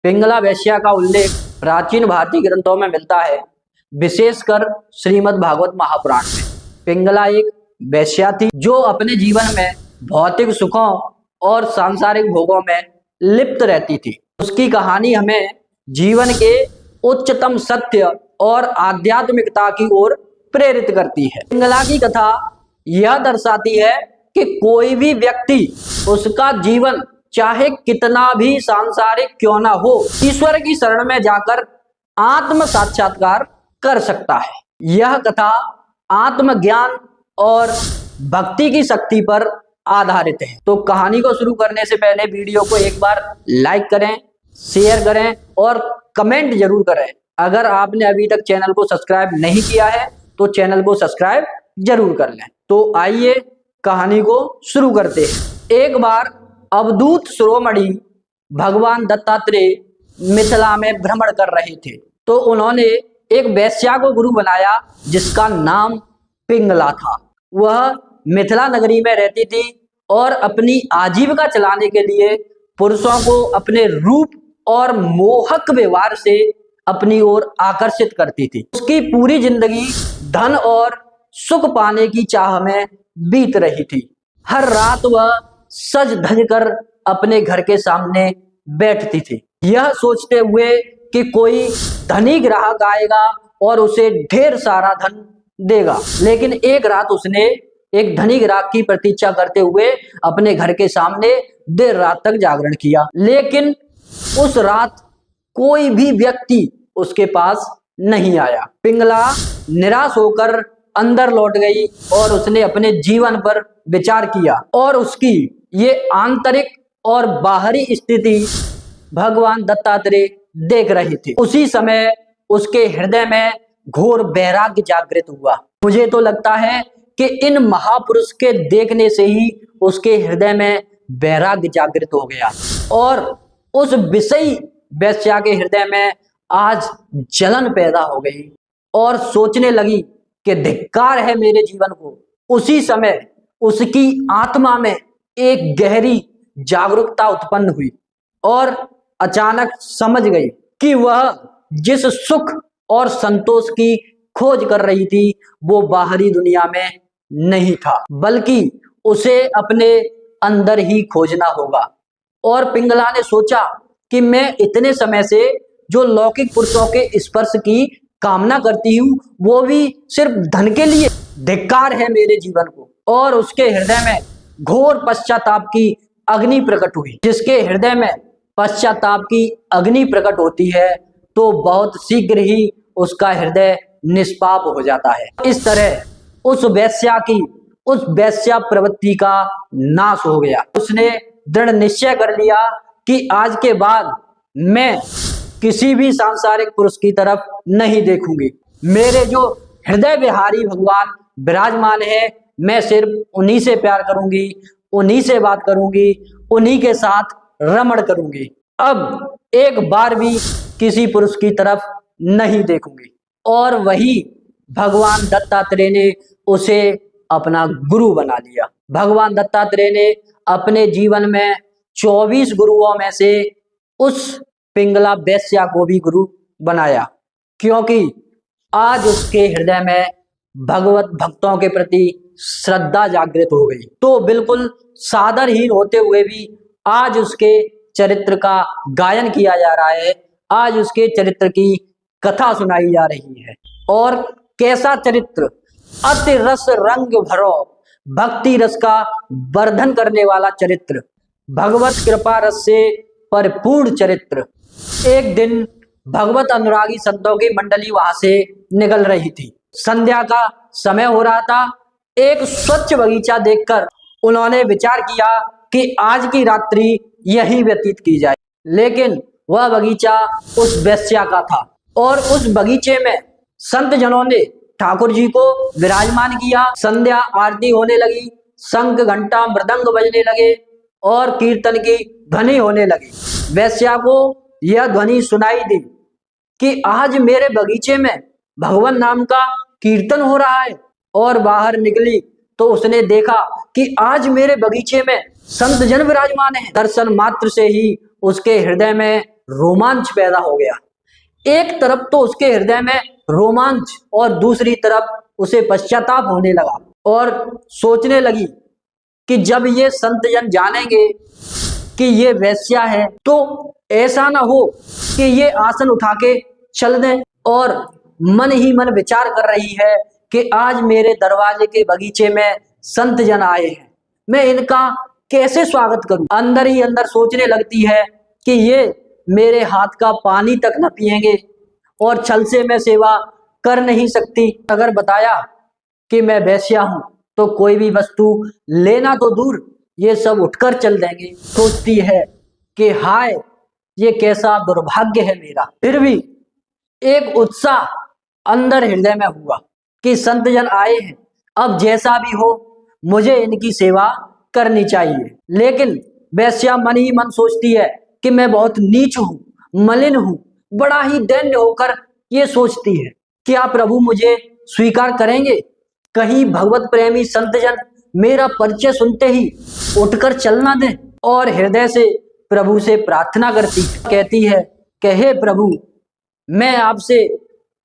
पिंगला वेश्या का उल्लेख प्राचीन भारतीय ग्रंथों में मिलता है, विशेषकर श्रीमद् भागवत महापुराण में। पिंगला एक वेश्या थी जो अपने जीवन में भौतिक सुखों और सांसारिक भोगों में लिप्त रहती थी। उसकी कहानी हमें जीवन के उच्चतम सत्य और आध्यात्मिकता की ओर प्रेरित करती है। पिंगला की कथा यह दर्शाती है कि कोई भी व्यक्ति, उसका जीवन चाहे कितना भी सांसारिक क्यों ना हो, ईश्वर की शरण में जाकर आत्म साक्षात्कार कर सकता है। यह कथा आत्मज्ञान और भक्ति की शक्ति पर आधारित है। तो कहानी को शुरू करने से पहले वीडियो को एक बार लाइक करें, शेयर करें और कमेंट जरूर करें। अगर आपने अभी तक चैनल को सब्सक्राइब नहीं किया है तो चैनल को सब्सक्राइब जरूर कर लें। तो आइए कहानी को शुरू करते हैं। एक बार अवधूत शिरोमणि भगवान दत्तात्रेय मिथिला में भ्रमण कर रहे थे, तो उन्होंने एक वेश्या को गुरु बनाया जिसका नाम पिंगला था। वह मिथिला नगरी में रहती थी और अपनी आजीविका चलाने के लिए पुरुषों को अपने रूप और मोहक व्यवहार से अपनी ओर आकर्षित करती थी। उसकी पूरी जिंदगी धन और सुख पाने की चाह में बीत रही थी। हर रात वह सज धज कर अपने घर के सामने बैठती थी, यह सोचते हुए कि कोई धनी ग्राहक आएगा और उसे ढेर सारा धन देगा। लेकिन एक रात उसने एक धनी ग्राहक की प्रतीक्षा करते हुए अपने घर के सामने देर रात तक जागरण किया, लेकिन उस रात कोई भी व्यक्ति उसके पास नहीं आया। पिंगला निराश होकर अंदर लौट गई और उसने अपने जीवन पर विचार किया और उसकी ये आंतरिक और बाहरी स्थिति भगवान दत्तात्रेय देख रहे थे। उसी समय उसके हृदय में घोर वैराग्य जागृत हुआ। मुझे तो लगता है कि इन महापुरुष के देखने से ही उसके हृदय में वैराग्य जागृत हो गया और उस विषयी वेश्या के हृदय में आज जलन पैदा हो गई और सोचने लगी कि धिक्कार है मेरे जीवन को। उसी समय उसकी आत्मा में एक गहरी जागरूकता उत्पन्न हुई और अचानक समझ गई कि वह जिस सुख और संतोष की खोज कर रही थी वो बाहरी दुनिया में नहीं था, बल्कि उसे अपने अंदर ही खोजना होगा। और पिंगला ने सोचा कि मैं इतने समय से जो लौकिक पुरुषों के स्पर्श की कामना करती हूँ वो भी सिर्फ धन के लिए, धिक्कार है मेरे जीवन को। और उसके हृदय में घोर पश्चाताप की अग्नि प्रकट हुई। जिसके हृदय में पश्चाताप की अग्नि प्रकट होती है तो बहुत शीघ्र ही उसका हृदय निष्पाप हो जाता है। इस तरह उस वेश्या प्रवृत्ति का नाश हो गया। उसने दृढ़ निश्चय कर लिया कि आज के बाद मैं किसी भी सांसारिक पुरुष की तरफ नहीं देखूंगी। मेरे जो हृदय विहारी भगवान विराजमान है, मैं सिर्फ उन्हीं से प्यार करूंगी, उन्हीं से बात करूंगी, उन्हीं के साथ रमण करूंगी। अब एक बार भी किसी पुरुष की तरफ नहीं देखूंगी। और वही भगवान दत्तात्रेय ने उसे अपना गुरु बना लिया। भगवान दत्तात्रेय ने अपने जीवन में 24 गुरुओं में से उस पिंगला वेश्या को भी गुरु बनाया, क्योंकि आज उसके हृदय में भगवत भक्तों के प्रति श्रद्धा जागृत हो गई। तो बिल्कुल सादरहीन होते हुए भी आज उसके चरित्र का गायन किया जा रहा है, आज उसके चरित्र की कथा सुनाई जा रही है। और कैसा चरित्र, अति रस रंग भरो, भक्ति रस का वर्धन करने वाला चरित्र, भगवत कृपा रस से परिपूर्ण चरित्र। एक दिन भगवत अनुरागी संतों की मंडली वहां से निकल रही थी। संध्या का समय हो रहा था। एक स्वच्छ बगीचा देखकर उन्होंने विचार किया कि आज की रात्रि यहीं व्यतीत की जाए। लेकिन वह बगीचा उस वेश्या का था और उस बगीचे में संत जनों ने ठाकुर जी को विराजमान किया। संध्या आरती होने लगी, शंख घंटा मृदंग बजने लगे और कीर्तन की ध्वनि होने लगी। वेश्या को यह ध्वनि सुनाई दी कि आज मेरे बगीचे में भगवान नाम का कीर्तन हो रहा है। और बाहर निकली तो उसने देखा कि आज मेरे बगीचे में संत जन विराजमान हैं। दर्शन मात्र से ही उसके हृदय में रोमांच पैदा हो गया। एक तरफ तो उसके हृदय में रोमांच और दूसरी तरफ उसे पश्चाताप होने लगा और सोचने लगी कि जब ये संत जन जानेंगे कि ये वेश्या है तो ऐसा ना हो कि ये आसन उठा के चल दें। और मन ही मन विचार कर रही है कि आज मेरे दरवाजे के बगीचे में संत जन आए हैं, मैं इनका कैसे स्वागत करूं। अंदर ही अंदर सोचने लगती है कि ये मेरे हाथ का पानी तक न पिएंगे और छल से मैं सेवा कर नहीं सकती। अगर बताया कि मैं वेश्या हूं तो कोई भी वस्तु लेना तो दूर, ये सब उठकर चल देंगे। सोचती है कि हाय, ये कैसा दुर्भाग्य है मेरा। फिर भी एक उत्साह अंदर हृदय में हुआ कि संत जन आए हैं, अब जैसा भी हो मुझे इनकी सेवा करनी चाहिए। लेकिन वेश्या मन ही मन सोचती है कि मैं बहुत नीच हूं, मलिन हूं। बड़ा ही दैन्य होकर ये सोचती है, क्या प्रभु मुझे स्वीकार करेंगे? कहीं भगवत प्रेमी संत जन मेरा परिचय सुनते ही उठकर चलना दें। और हृदय से प्रभु से प्रार्थना करती है, कहती है कि हे प्रभु, मैं आपसे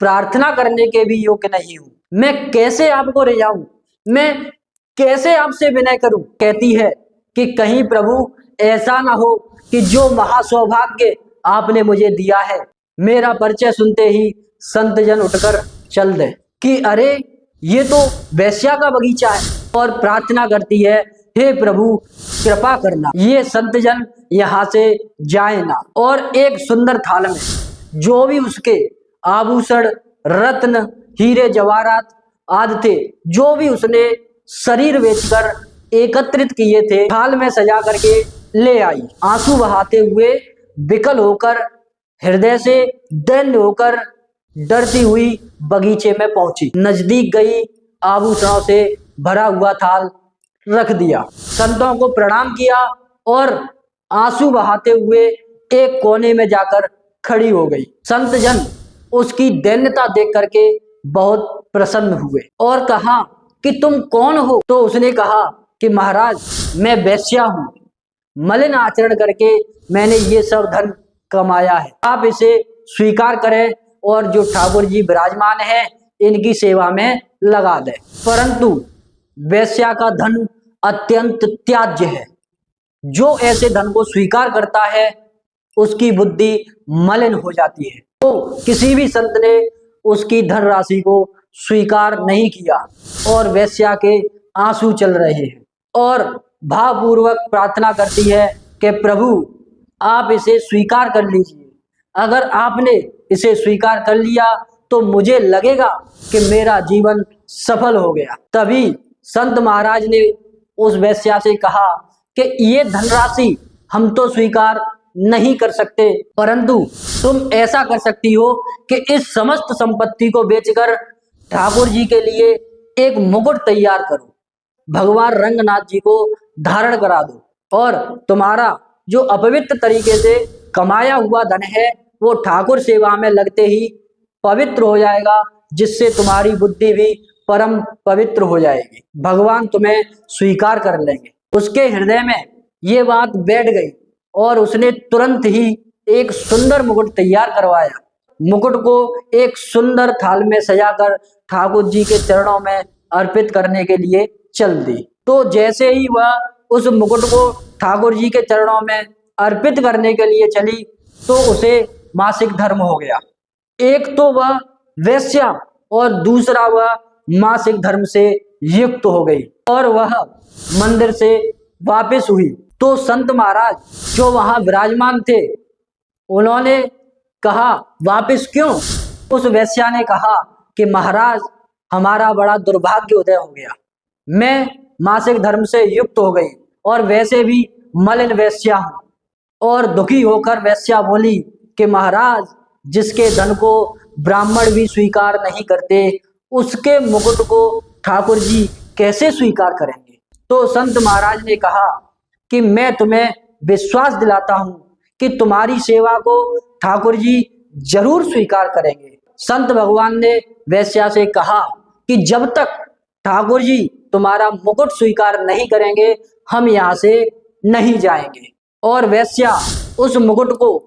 प्रार्थना करने के भी योग्य नहीं हूं, मैं कैसे आपको रिझाऊं, मैं कैसे आपसे विनय करूं। कहती है कि कहीं प्रभु ऐसा ना हो कि जो महासौभाग्य आपने मुझे दिया है, मेरा परिचय सुनते ही संत जन उठकर चल दे कि अरे ये तो वेश्या का बगीचा है। और प्रार्थना करती है, हे प्रभु कृपा करना, ये संत जन यहाँ से जाए ना। और एक सुंदर थाल में जो भी उसके आभूषण, रत्न, हीरे जवाहरात आदि थे, जो भी उसने शरीर बेचकर एकत्रित किए थे, थाल में सजा करके ले आई। आंसू बहाते हुए, विकल होकर, हृदय से दैन्य होकर, डरती हुई बगीचे में पहुंची। नजदीक गई, आभूषणों से भरा हुआ थाल रख दिया, संतों को प्रणाम किया और आंसू बहाते हुए एक कोने में जाकर खड़ी हो गई। संत जन उसकी दैन्यता देख करके बहुत प्रसन्न हुए और कहा कि तुम कौन हो? तो उसने कहा कि महाराज, मैं वेश्या हूं, मलिन आचरण करके मैंने ये सब धन कमाया है, आप इसे स्वीकार करें और जो ठाकुर जी विराजमान है इनकी सेवा में लगा दें। परंतु वेश्या का धन अत्यंत त्याज्य है, जो ऐसे धन को स्वीकार करता है उसकी बुद्धि मलिन हो जाती है। तो किसी भी संत ने उसकी धनराशि को स्वीकार नहीं किया और वेश्या के आंसू चल रहे हैं और भावपूर्वक प्रार्थना करती है कि प्रभु आप इसे स्वीकार कर लीजिए। अगर आपने इसे स्वीकार कर लिया तो मुझे लगेगा कि मेरा जीवन सफल हो गया। तभी संत महाराज ने उस वेश्या से कहा कि ये धनराशि हम तो स्वीकार नहीं कर सकते, परंतु तुम ऐसा कर सकती हो कि इस समस्त संपत्ति को बेचकर ठाकुर जी के लिए एक मुकुट तैयार करो, भगवान रंगनाथ जी को धारण करा दो और तुम्हारा जो अपवित्र तरीके से कमाया हुआ धन है वो ठाकुर सेवा में लगते ही पवित्र हो जाएगा, जिससे तुम्हारी बुद्धि भी परम पवित्र हो जाएगी, भगवान तुम्हें स्वीकार कर लेंगे। उसके हृदय में ये बात बैठ गई और उसने तुरंत ही एक सुंदर मुकुट तैयार करवाया। मुकुट को एक सुंदर थाल में सजाकर ठाकुर जी के चरणों में अर्पित करने के लिए चल दी। तो जैसे ही वह उस मुकुट को ठाकुर जी के चरणों में अर्पित करने के लिए चली तो उसे मासिक धर्म हो गया। एक तो वह वेश्या और दूसरा वह मासिक धर्म से युक्त हो गई और वह मंदिर से वापस हुई। तो संत महाराज जो वहां विराजमान थे उन्होंने कहा, वापस क्यों? उस वेश्या ने कहा कि महाराज, हमारा बड़ा दुर्भाग्य उदय हो गया, मैं मासिक धर्म से युक्त हो गई और वैसे भी मलिन वेश्या हूं। और दुखी होकर वेश्या बोली कि महाराज, जिसके धन को ब्राह्मण भी स्वीकार नहीं करते उसके मुकुट को ठाकुर जी कैसे स्वीकार करेंगे? तो संत महाराज ने कहा कि मैं तुम्हें विश्वास दिलाता हूं कि तुम्हारी सेवा को ठाकुर जी जरूर स्वीकार करेंगे। संत भगवान ने वेश्या से कहा कि जब तक ठाकुर जी तुम्हारा मुकुट स्वीकार नहीं करेंगे हम यहाँ से नहीं जाएंगे। और वेश्या उस मुकुट को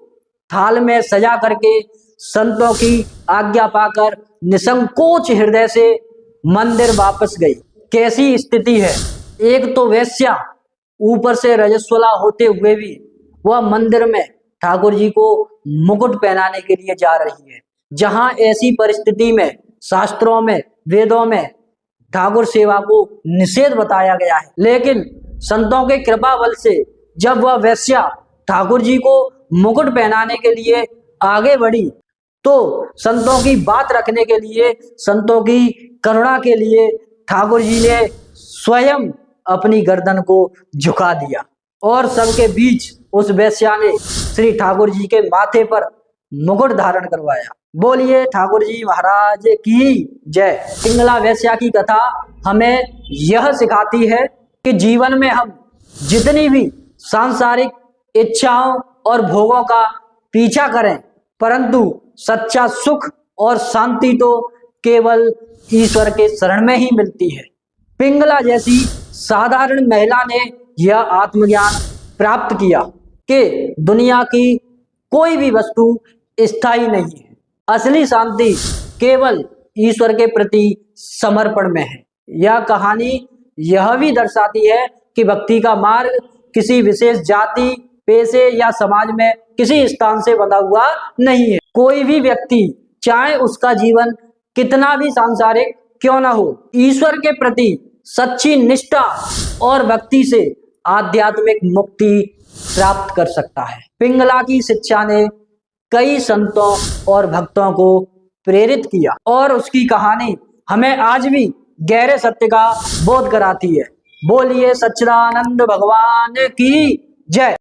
थाल में सजा करके संतों की आज्ञा पाकर निसंकोच हृदय से मंदिर वापस गई। कैसी स्थिति है, एक तो वेश्या, ऊपर से रजस्वला होते हुए भी वह मंदिर में ठाकुर जी को मुकुट पहनाने के लिए जा रही है। जहां ऐसी परिस्थिति में शास्त्रों में, वेदों में ठाकुर सेवा को निषेध बताया गया है, लेकिन संतों के कृपा बल से जब वह वेश्या ठाकुर जी को मुकुट पहनाने के लिए आगे बढ़ी, तो संतों की बात रखने के लिए, संतों की करुणा के लिए ठाकुर जी ने स्वयं अपनी गर्दन को झुका दिया और सबके बीच उस वेश्या ने श्री ठाकुर जी के माथे पर मुकुट धारण करवाया। बोलिए ठाकुर जी महाराज की जय। पिंगला वेश्या की कथा हमें यह सिखाती है कि जीवन में हम जितनी भी सांसारिक इच्छाओं और भोगों का पीछा करें, परंतु सच्चा सुख और शांति तो केवल ईश्वर के शरण में ही मिलती है। पिंगला जैसी साधारण महिला ने यह आत्मज्ञान प्राप्त किया कि दुनिया की कोई भी वस्तु स्थायी नहीं है। असली शांति केवल ईश्वर के प्रति समर्पण में है। यह कहानी यह भी दर्शाती है कि भक्ति का मार्ग किसी विशेष जाति, पेशे या समाज में किसी स्थान से बंधा हुआ नहीं है। कोई भी व्यक्ति, चाहे उसका जीवन कितना भी सांसारिक क्यों ना हो, ईश्वर के प्रति सच्ची निष्ठा और भक्ति से आध्यात्मिक मुक्ति प्राप्त कर सकता है। पिंगला की शिक्षा ने कई संतों और भक्तों को प्रेरित किया और उसकी कहानी हमें आज भी गहरे सत्य का बोध कराती है। बोलिए सच्चिदानंद भगवान की जय।